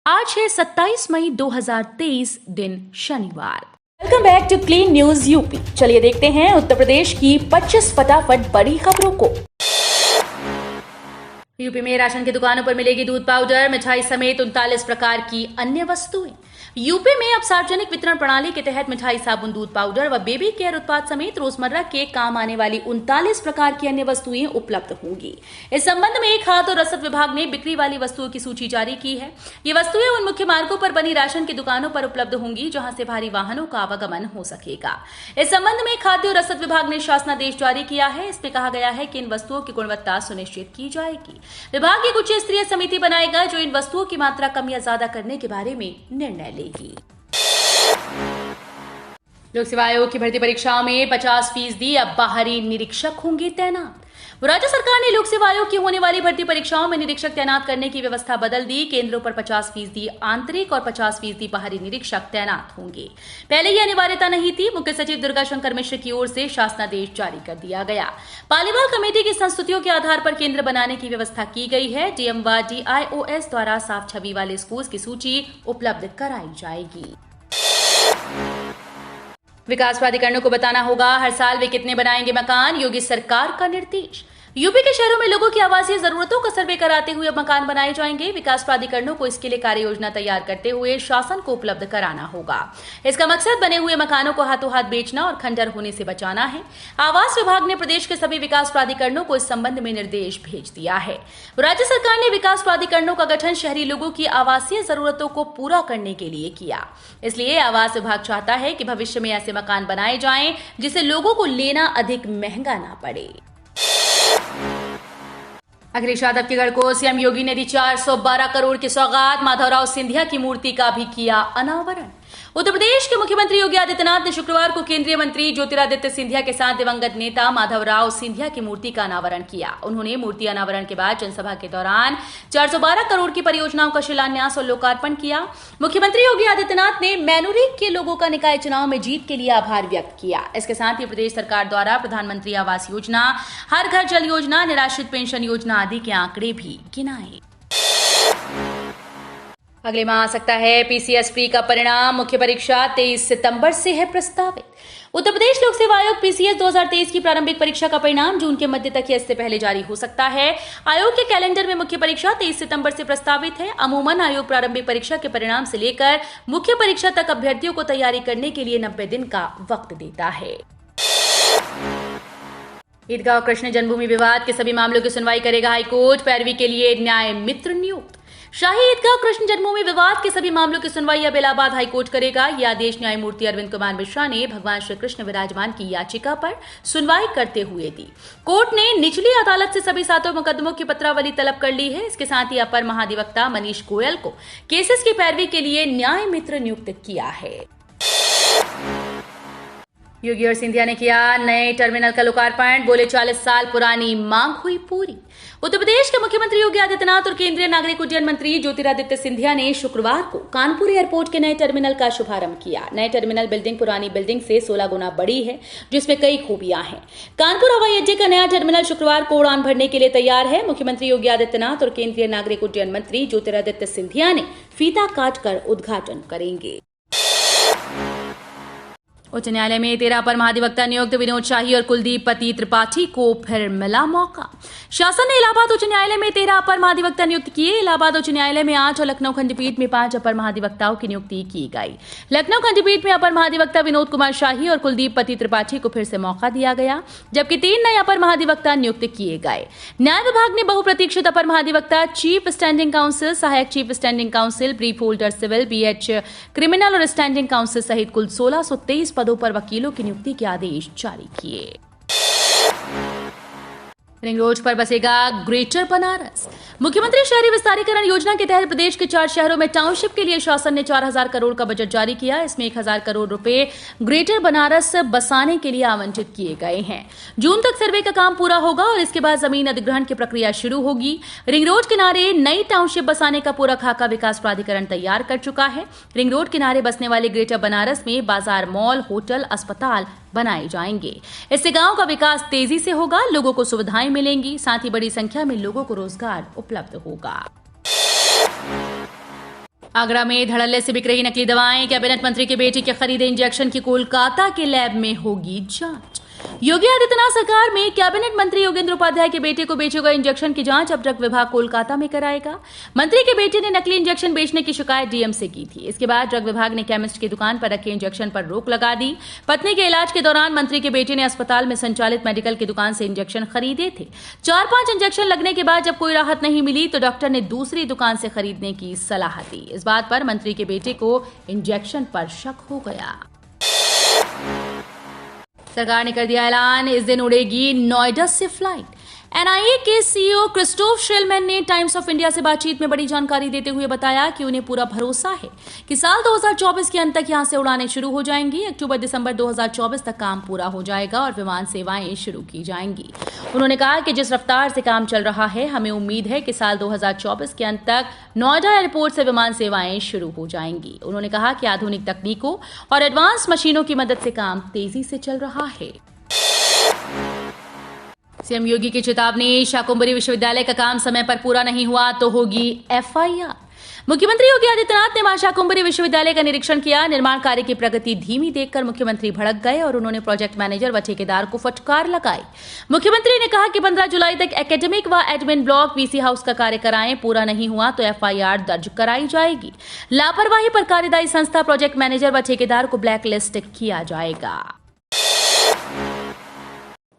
आज है 27 मई 2023 दिन शनिवार। Welcome back to clean news UP. चलिए देखते हैं उत्तर प्रदेश की 25 फटाफट बड़ी खबरों को। यूपी में राशन की दुकानों पर मिलेगी दूध पाउडर, मिठाई समेत 39 प्रकार की अन्य वस्तुएं। यूपी में अब सार्वजनिक वितरण प्रणाली के तहत मिठाई, साबुन, दूध पाउडर व बेबी केयर उत्पाद समेत रोजमर्रा के काम आने वाली 39 प्रकार की अन्य वस्तुएं उपलब्ध होंगी। इस संबंध में खाद्य और रसद विभाग ने बिक्री वाली वस्तुओं की सूची जारी की है। ये वस्तुएं उन मुख्य मार्गों पर बनी राशन की दुकानों पर उपलब्ध होंगी जहां से भारी वाहनों का आवागमन हो सकेगा। इस संबंध में खाद्य और रसद विभाग ने शासनादेश जारी किया है। इसमें कहा गया है कि इन वस्तुओं की गुणवत्ता सुनिश्चित की जाएगी। विभाग एक उच्च स्तरीय समिति बनाएगा जो इन वस्तुओं की मात्रा कम या ज्यादा करने के बारे में निर्णय लेगी। लोक सेवा आयोग की भर्ती परीक्षाओं में 50% अब बाहरी निरीक्षक होंगे तैनात। राज्य सरकार ने लोक सेवा आयोग की होने वाली भर्ती परीक्षाओं में निरीक्षक तैनात करने की व्यवस्था बदल दी। केंद्रों पर 50% आंतरिक और 50% बाहरी निरीक्षक तैनात होंगे। पहले यह अनिवार्यता नहीं थी। मुख्य सचिव दुर्गा शंकर मिश्र की ओर से शासनादेश जारी कर दिया गया। पालीवाल कमेटी की संस्तुतियों के आधार पर केंद्र बनाने की व्यवस्था की गई है। डीएम व DIOS द्वारा साफ छवि वाले स्कूल की सूची उपलब्ध कराई जाएगी। विकास प्राधिकरणों को बताना होगा हर साल वे कितने बनाएंगे मकान, योगी सरकार का निर्देश। यूपी के शहरों में लोगों की आवासीय जरूरतों का सर्वे कराते हुए मकान बनाए जाएंगे। विकास प्राधिकरणों को इसके लिए कार्य योजना तैयार करते हुए शासन को उपलब्ध कराना होगा। इसका मकसद बने हुए मकानों को हाथों हाथ बेचना और खंडर होने से बचाना है। आवास विभाग ने प्रदेश के सभी विकास प्राधिकरणों को इस संबंध में निर्देश भेज दिया है। राज्य सरकार ने विकास प्राधिकरणों का गठन शहरी लोगों की आवासीय जरूरतों को पूरा करने के लिए किया। इसलिए आवास विभाग चाहता है कि भविष्य में ऐसे मकान बनाए जाएं जिसे लोगों को लेना अधिक महंगा ना पड़े। अखिलेश यादव के घर को सीएम योगी ने दी 412 करोड़ की सौगात। माधवराव सिंधिया की मूर्ति का भी किया अनावरण। उत्तर प्रदेश के मुख्यमंत्री योगी आदित्यनाथ ने शुक्रवार को केंद्रीय मंत्री ज्योतिरादित्य सिंधिया के साथ दिवंगत नेता माधवराव सिंधिया की मूर्ति का अनावरण किया। उन्होंने मूर्ति अनावरण के बाद जनसभा के दौरान 412 करोड़ की परियोजनाओं का शिलान्यास और लोकार्पण किया। मुख्यमंत्री योगी आदित्यनाथ ने मैनूरी के लोगों का निकाय चुनाव में जीत के लिए आभार व्यक्त किया। इसके साथ ही प्रदेश सरकार द्वारा प्रधानमंत्री आवास योजना, हर घर जल योजना, निराश्रित पेंशन योजना आदि के आंकड़े भी गिनाए। अगले माह आ सकता है PCS प्री का परिणाम। मुख्य परीक्षा 23 सितंबर से है प्रस्तावित। उत्तर प्रदेश लोक सेवा आयोग PCS 2023 की प्रारंभिक परीक्षा का परिणाम जून के मध्य तक या इससे पहले जारी हो सकता है। आयोग के कैलेंडर में मुख्य परीक्षा 23 सितंबर से प्रस्तावित है। अमूमन आयोग प्रारंभिक परीक्षा के परिणाम से लेकर मुख्य परीक्षा तक अभ्यर्थियों को तैयारी करने के लिए 90 दिन का वक्त देता है। ईदगाह और कृष्ण जन्मभूमि विवाद के सभी मामलों की सुनवाई करेगा हाईकोर्ट। पैरवी के लिए न्याय मित्र नियुक्त। शाही ईदगाह कृष्ण जन्मभूमि विवाद के सभी मामलों की सुनवाई अब इलाहाबाद हाईकोर्ट करेगा। यह आदेश न्यायमूर्ति अरविंद कुमार मिश्रा ने भगवान श्री कृष्ण विराजमान की याचिका पर सुनवाई करते हुए दी। कोर्ट ने निचली अदालत से सभी 7 मुकदमों की पत्रावली तलब कर ली है। इसके साथ ही अपर महाधिवक्ता मनीष गोयल को केसेस की पैरवी के लिए न्याय मित्र नियुक्त किया है। योगी और सिंधिया ने किया नए टर्मिनल का लोकार्पण। बोले 40 साल पुरानी मांग हुई पूरी। उत्तर प्रदेश के मुख्यमंत्री योगी आदित्यनाथ और केंद्रीय नागरिक उड्डयन मंत्री ज्योतिरादित्य सिंधिया ने शुक्रवार को कानपुर एयरपोर्ट के नए टर्मिनल का शुभारंभ किया। नए टर्मिनल बिल्डिंग पुरानी बिल्डिंग से 16 गुना बड़ी है, जिसमें कई खूबियां हैं। कानपुर हवाई अड्डे का नया टर्मिनल शुक्रवार को उड़ान भरने के लिए तैयार है। मुख्यमंत्री योगी आदित्यनाथ और केंद्रीय नागरिक उड्डयन मंत्री ज्योतिरादित्य सिंधिया ने फीता काटकर उद्घाटन करेंगे। उच्च न्यायालय में 13 अपर महाधिवक्ता नियुक्त। विनोद शाही और कुलदीप पति त्रिपाठी को फिर मिला मौका। शासन ने इलाहाबाद उच्च न्यायालय में 13 अपर महाधिवक्ता नियुक्त किए। इलाहाबाद उच्च न्यायालय में 8 और लखनऊ खंडपीठ में 5 अपर महाधिवक्ताओं की नियुक्ति की गई। लखनऊ खंडपीठ में अपर महाधिवक्ता विनोद कुमार शाही और कुलदीप पति त्रिपाठी को फिर से मौका दिया गया, जबकि 3 नए अपर महाधिवक्ता नियुक्त किए गए। न्याय विभाग ने बहुप्रतीक्षित अपर महाधिवक्ता, चीफ स्टैंडिंग काउंसिल, सहायक chief standing counsel, brief holder civil, BH criminal और स्टैंडिंग काउंसिल सहित कुल 1623 पदों पर वकीलों की नियुक्ति के आदेश जारी किए। रिंग रोड पर बसेगा ग्रेटर बनारस। मुख्यमंत्री शहरी विस्तारीकरण योजना के तहत प्रदेश के 4 शहरों में टाउनशिप के लिए शासन ने 4000 करोड़ का बजट जारी किया। इसमें 1000 करोड़ रुपए ग्रेटर बनारस बसाने के लिए आवंटित किए गए हैं। जून तक सर्वे का काम पूरा होगा और इसके बाद जमीन अधिग्रहण की प्रक्रिया शुरू होगी। रिंग रोड किनारे नई टाउनशिप बसाने का पूरा खाका विकास प्राधिकरण तैयार कर चुका है। रिंग रोड किनारे बसने वाले ग्रेटर बनारस में बाजार, मॉल, होटल, अस्पताल बनाए जाएंगे। इससे गांव का विकास तेजी से होगा, लोगों को सुविधाएं मिलेंगी, साथ ही बड़ी संख्या में लोगों को रोजगार उपलब्ध होगा। आगरा में धड़ल्ले से बिक रही नकली दवाएं, कैबिनेट मंत्री के बेटे के खरीदे इंजेक्शन की कोलकाता के लैब में होगी जांच। योगी आदित्यनाथ सरकार में कैबिनेट मंत्री योगेंद्र उपाध्याय के बेटे को बेचे गए इंजेक्शन की जांच अब ड्रग विभाग कोलकाता में कराएगा। मंत्री के बेटे ने नकली इंजेक्शन बेचने की शिकायत डीएम से की थी। इसके बाद ड्रग विभाग ने केमिस्ट की दुकान पर रखे इंजेक्शन पर रोक लगा दी। पत्नी के इलाज के दौरान मंत्री के बेटे ने अस्पताल में संचालित मेडिकल की दुकान से इंजेक्शन खरीदे थे। 4-5 इंजेक्शन लगने के बाद जब कोई राहत नहीं मिली तो डॉक्टर ने दूसरी दुकान से खरीदने की सलाह दी। इस बात पर मंत्री के बेटे को इंजेक्शन पर शक हो गया। सरकार ने कर दिया ऐलान, इस दिन उड़ेगी नोएडा से फ्लाइट। एनआईए के सीईओ क्रिस्टोफ शेलमैन ने टाइम्स ऑफ इंडिया से बातचीत में बड़ी जानकारी देते हुए बताया कि उन्हें पूरा भरोसा है कि साल 2024 के अंत तक यहां से उड़ानें शुरू हो जाएंगी। अक्टूबर-दिसंबर 2024 तक काम पूरा हो जाएगा और विमान सेवाएं शुरू की जाएंगी। उन्होंने कहा कि जिस रफ्तार से काम चल रहा है, हमें उम्मीद है कि साल 2024 के अंत तक नोएडा एयरपोर्ट से विमान सेवाएं शुरू हो जाएंगी। उन्होंने कहा कि आधुनिक तकनीकों और एडवांस मशीनों की मदद से काम तेजी से चल रहा है। सीएम योगी की चेतावनी, शाकुंभरी विश्वविद्यालय का काम समय पर पूरा नहीं हुआ तो होगी एफआईआर। मुख्यमंत्री योगी आदित्यनाथ ने मां शाकुंभरी विश्वविद्यालय का निरीक्षण किया। निर्माण कार्य की प्रगति धीमी देखकर मुख्यमंत्री भड़क गए और उन्होंने प्रोजेक्ट मैनेजर व ठेकेदार को फटकार लगाई। मुख्यमंत्री ने कहा कि 15 जुलाई तक एकेडमिक व एडमिन ब्लॉक वीसी हाउस का कार्य कराएं, पूरा नहीं हुआ तो एफआईआर दर्ज कराई जाएगी। लापरवाही पर कार्यदायी संस्था, प्रोजेक्ट मैनेजर व ठेकेदार को ब्लैकलिस्ट किया जाएगा।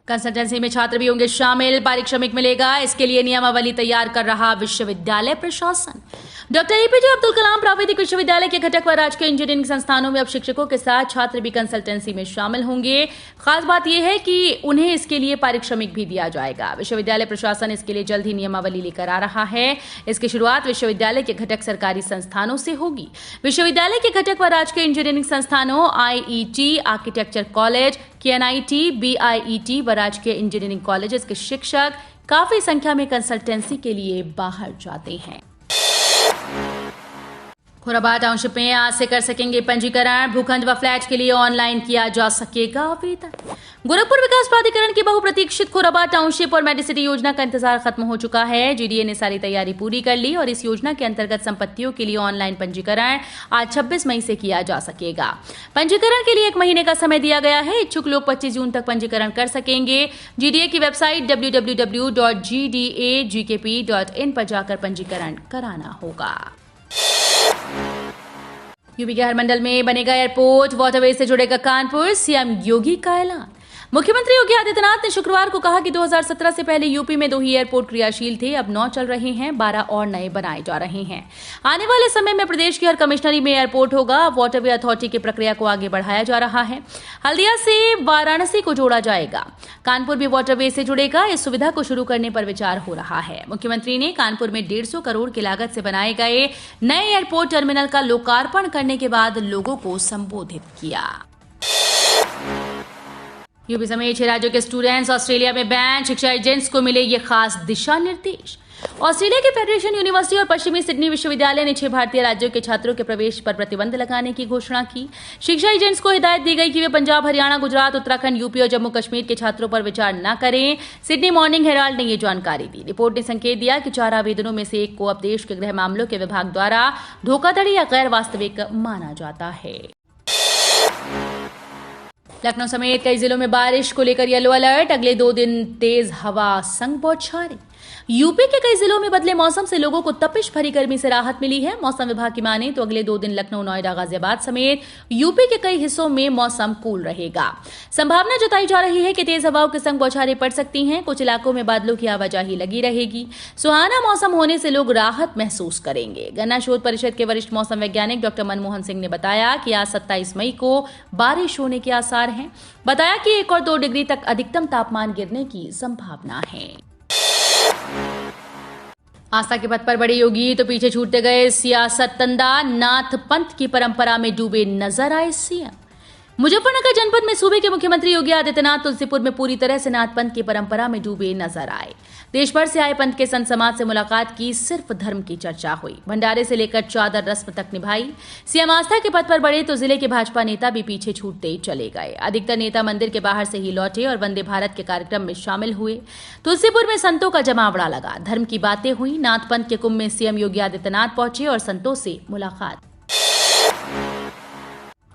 कंसल्टेंसी में छात्र भी होंगे शामिल, पारिश्रमिक मिलेगा, इसके लिए नियमावली तैयार कर रहा विश्वविद्यालय प्रशासन। डॉक्टर एपीजे अब्दुल कलाम प्राविधिक विश्वविद्यालय के घटक व राजकीय इंजीनियरिंग संस्थानों में अब शिक्षकों के साथ छात्र भी कंसल्टेंसी में शामिल होंगे। खास बात यह है कि उन्हें इसके लिए पारिश्रमिक भी दिया जाएगा। विश्वविद्यालय प्रशासन इसके लिए जल्द ही नियमावली लेकर आ रहा है। इसकी शुरुआत विश्वविद्यालय के घटक सरकारी संस्थानों से होगी। विश्वविद्यालय के घटक व राजकीय इंजीनियरिंग संस्थानों आईईटी, आर्किटेक्चर कॉलेज, केएनआईटी, बीआईईटी व राजकीय इंजीनियरिंग कॉलेजेस के शिक्षक काफी संख्या में कंसल्टेंसी के लिए बाहर जाते हैं। खुराबाद टाउनशिप में आज से कर सकेंगे पंजीकरण। भूखंड व फ्लैट के लिए ऑनलाइन किया जा सकेगा आवेदन। गोरखपुर विकास प्राधिकरण की बहुप्रतीक्षित खुराबाद टाउनशिप और मेडिसिटी योजना का इंतजार खत्म हो चुका है। जीडीए ने सारी तैयारी पूरी कर ली और इस योजना के अंतर्गत संपत्तियों के लिए ऑनलाइन पंजीकरण आज 26 मई से किया जा सकेगा। पंजीकरण के लिए 1 महीने का समय दिया गया है। इच्छुक लोग 25 जून तक पंजीकरण कर सकेंगे। जीडीए की वेबसाइट www.gdagkp.in पर जाकर पंजीकरण कराना होगा। यूपी के हर मंडल में बनेगा एयरपोर्ट, वाटरवे से जुड़ेगा कानपुर, सीएम योगी का ऐलान। मुख्यमंत्री योगी आदित्यनाथ ने शुक्रवार को कहा कि 2017 से पहले यूपी में 2 ही एयरपोर्ट क्रियाशील थे, अब 9 चल रहे हैं, 12 और नए बनाए जा रहे हैं। आने वाले समय में प्रदेश की हर कमिश्नरी में एयरपोर्ट होगा। वाटरवे अथॉरिटी की प्रक्रिया को आगे बढ़ाया जा रहा है। हल्दिया से वाराणसी को जोड़ा जाएगा। कानपुर भी वाटरवे से जुड़ेगा। इस सुविधा को शुरू करने पर विचार हो रहा है। मुख्यमंत्री ने कानपुर में 150 करोड़ की लागत से बनाए गए नए एयरपोर्ट टर्मिनल का लोकार्पण करने के बाद लोगों को संबोधित किया। यूपी समेत 6 राज्यों के स्टूडेंट्स ऑस्ट्रेलिया में बैन, शिक्षा एजेंट्स को मिले ये खास दिशा निर्देश। ऑस्ट्रेलिया के फेडरेशन यूनिवर्सिटी और पश्चिमी सिडनी विश्वविद्यालय ने 6 भारतीय राज्यों के छात्रों के प्रवेश पर प्रतिबंध लगाने की घोषणा की। शिक्षा एजेंट्स को हिदायत दी गई कि वे पंजाब, हरियाणा, गुजरात, उत्तराखंड, यूपी और जम्मू कश्मीर के छात्रों पर विचार न करें। सिडनी मॉर्निंग हेराल्ड ने ये जानकारी दी। रिपोर्ट ने संकेत दिया कि 4 आवेदनों में से एक को अब देश के गृह मामलों के विभाग द्वारा धोखाधड़ी या गैर वास्तविक माना जाता है। लखनऊ समेत कई जिलों में बारिश को लेकर येलो अलर्ट। अगले 2 दिन तेज हवा संग बौछारें। यूपी के कई जिलों में बदले मौसम से लोगों को तपिश भरी गर्मी से राहत मिली है। मौसम विभाग की माने तो अगले 2 दिन लखनऊ, नोएडा, गाजियाबाद समेत यूपी के कई हिस्सों में मौसम कूल रहेगा। संभावना जताई जा रही है कि तेज हवाओं के संग बौछारें पड़ सकती हैं। कुछ इलाकों में बादलों की आवाजाही लगी रहेगी। सुहाना मौसम होने से लोग राहत महसूस करेंगे। गन्ना शोध परिषद के वरिष्ठ मौसम वैज्ञानिक डॉक्टर मनमोहन सिंह ने बताया कि आज 27 मई को बारिश होने के आसार हैं। बताया कि 1 और 2 डिग्री तक अधिकतम तापमान गिरने की संभावना है। आस्था के पथ पर बड़े योगी तो पीछे छूटते गए सियासत तंदा। नाथ पंथ की परंपरा में डूबे नजर आए सीएम। मुजफ्फरनगर जनपद में सूबे के मुख्यमंत्री योगी आदित्यनाथ तुलसीपुर में पूरी तरह से नाथ पंथ की परंपरा में डूबे नजर आए। देश भर से आए पंथ के संत समाज से मुलाकात की, सिर्फ धर्म की चर्चा हुई। भंडारे से लेकर चादर रस्म तक निभाई। सीएम आस्था के पद पर बढ़े तो जिले के भाजपा नेता भी पीछे छूटते चले गए। अधिकतर नेता मंदिर के बाहर से ही लौटे और वंदे भारत के कार्यक्रम में शामिल हुए। तुलसीपुर में संतों का जमावड़ा लगा, धर्म की बातें हुई। नाथ पंथ के कुंभ में सीएम योगी आदित्यनाथ पहुंचे और संतों से मुलाकात।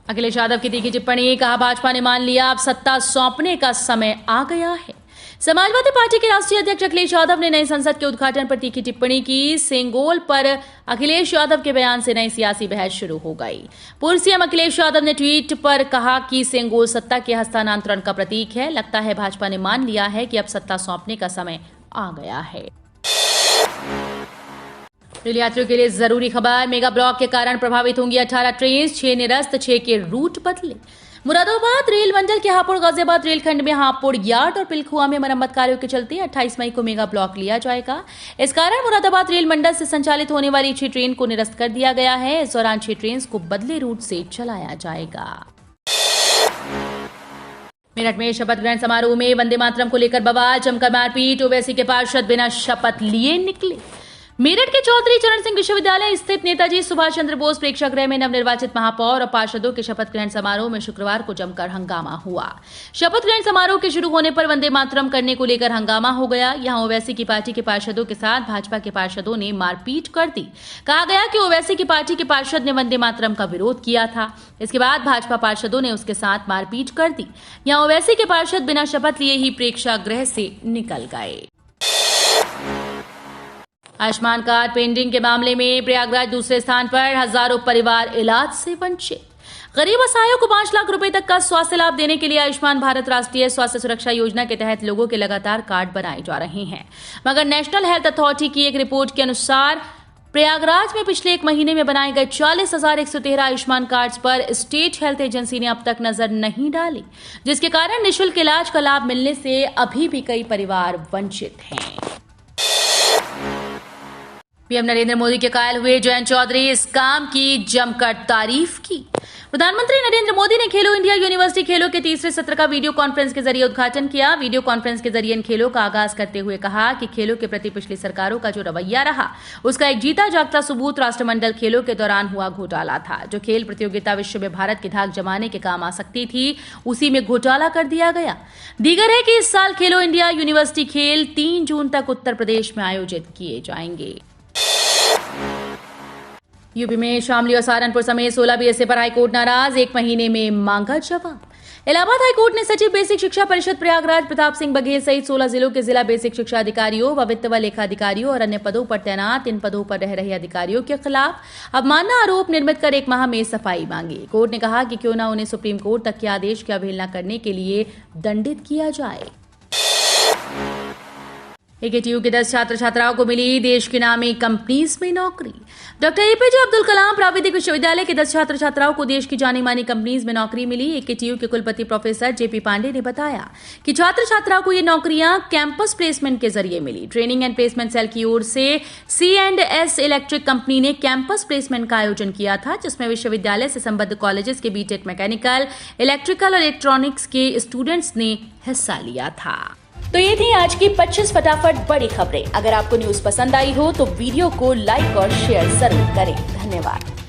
अखिलेश यादव की तीखी टिप्पणी, कहा भाजपा ने मान लिया अब सत्ता सौंपने का समय आ गया है। समाजवादी पार्टी के राष्ट्रीय अध्यक्ष अखिलेश यादव ने नई संसद के उद्घाटन पर तीखी टिप्पणी की। सेंगोल पर अखिलेश यादव के बयान से नई सियासी बहस शुरू हो गई। पूर्व सीएम अखिलेश यादव ने ट्वीट पर कहा कि सेंगोल सत्ता के हस्तांतरण का प्रतीक है। लगता है भाजपा ने मान लिया है कि अब सत्ता सौंपने का समय आ गया है। रेल यात्रियों के लिए जरूरी खबर, मेगा ब्लॉक के कारण प्रभावित होंगी 18 ट्रेन, 6 निरस्त, 6 के रूट बदले। मुरादाबाद रेल मंडल के हापुड़ गाजियाबाद रेलखंड में हापुड़ यार्ड और पिलखुआ में मरम्मत कार्यों के चलते 28 मई को मेगा ब्लॉक लिया जाएगा। इस कारण मुरादाबाद रेल मंडल से संचालित होने वाली 6 ट्रेन को निरस्त कर दिया गया है। इस दौरान 6 ट्रेन को बदले रूट से चलाया जाएगा। मेरठ में शपथ ग्रहण समारोह में वंदे मातरम को लेकर बवाल, जमकर मारपीट। ओवैसी के पार्षद बिना शपथ लिए निकले। मेरठ के चौधरी चरण सिंह विश्वविद्यालय स्थित नेताजी सुभाष चंद्र बोस प्रेक्षागृह में नवनिर्वाचित महापौर और पार्षदों के शपथ ग्रहण समारोह में शुक्रवार को जमकर हंगामा हुआ। शपथ ग्रहण समारोह के शुरू होने पर वंदे मातरम करने को लेकर हंगामा हो गया। यहां ओवैसी की पार्टी के पार्षदों के साथ भाजपा के पार्षदों ने मारपीट कर दी। कहा गया कि ओवैसी की पार्टी के पार्षद ने वंदे मातरम का विरोध किया था। इसके बाद भाजपा पार्षदों ने उसके साथ मारपीट कर दी। यहां ओवैसी के पार्षद बिना शपथ लिए ही प्रेक्षागृह से निकल गए। आयुष्मान कार्ड पेंडिंग के मामले में प्रयागराज दूसरे स्थान पर, हजारों परिवार इलाज से वंचित। गरीब असहायों को 5 लाख रुपए तक का स्वास्थ्य लाभ देने के लिए आयुष्मान भारत राष्ट्रीय स्वास्थ्य सुरक्षा योजना के तहत लोगों के लगातार कार्ड बनाए जा रहे हैं। मगर नेशनल हेल्थ अथॉरिटी की एक रिपोर्ट के अनुसार प्रयागराज में पिछले 1 महीने में बनाए गए 40,113 आयुष्मान कार्ड्स पर स्टेट हेल्थ एजेंसी ने अब तक नजर नहीं डाली, जिसके कारण निःशुल्क इलाज का लाभ मिलने से अभी भी कई परिवार वंचित हैं। पीएम नरेंद्र मोदी के कायल हुए जयंत चौधरी इस काम की जमकर तारीफ की। प्रधानमंत्री नरेंद्र मोदी ने खेलो इंडिया यूनिवर्सिटी खेलों के तीसरे सत्र का वीडियो कॉन्फ्रेंस के जरिए उद्घाटन किया। वीडियो कॉन्फ्रेंस के जरिए इन खेलों का आगाज करते हुए कहा कि खेलों के प्रति पिछली सरकारों का जो रवैया रहा, उसका एक जीता जागता सबूत राष्ट्रमंडल खेलों के दौरान हुआ घोटाला था। जो खेल प्रतियोगिता विश्व में भारत की धाक जमाने के काम आ सकती थी, उसी में घोटाला कर दिया गया। दीगर है कि इस साल खेलो इंडिया यूनिवर्सिटी खेल 3 जून तक उत्तर प्रदेश में आयोजित किए जाएंगे। यूपी में शामली और सहारनपुर समेत 16 बीएसए पर हाईकोर्ट नाराज, 1 महीने में मांगा जवाब। इलाहाबाद हाईकोर्ट ने सचिव बेसिक शिक्षा परिषद प्रयागराज प्रताप सिंह बघेल सहित 16 जिलों के जिला बेसिक शिक्षा अधिकारियों व वित्त व लेखा अधिकारियों और अन्य पदों पर तैनात इन पदों पर रह रहे अधिकारियों के खिलाफ अवमानना आरोप निर्मित कर 1 माह में सफाई मांगी। कोर्ट ने कहा कि क्यों न उन्हें सुप्रीम कोर्ट तक के आदेश की अवहेलना करने के लिए दंडित किया जाए। एकेटीयू के 10 छात्र छात्राओं को मिली देश की नामी कंपनीज में नौकरी। डॉक्टर एपीजे अब्दुल कलाम प्राविधिक विश्वविद्यालय के 10 छात्र छात्राओं को देश की जानी मानी कंपनीज में नौकरी मिली। एकेटीयू के कुलपति प्रोफेसर जेपी पांडे ने बताया कि छात्र छात्राओं को ये नौकरियां कैंपस प्लेसमेंट के जरिए मिली। ट्रेनिंग एंड प्लेसमेंट सेल की ओर से C&S इलेक्ट्रिक कंपनी ने कैंपस प्लेसमेंट का आयोजन किया था, जिसमें विश्वविद्यालय से संबद्ध कॉलेजेस के बीटेक मैकेनिकल, इलेक्ट्रिकल और इलेक्ट्रॉनिक्स के स्टूडेंट्स ने हिस्सा लिया था। तो ये थी आज की 25 फटाफट बड़ी खबरें। अगर आपको न्यूज पसंद आई हो तो वीडियो को लाइक और शेयर जरूर करें। धन्यवाद।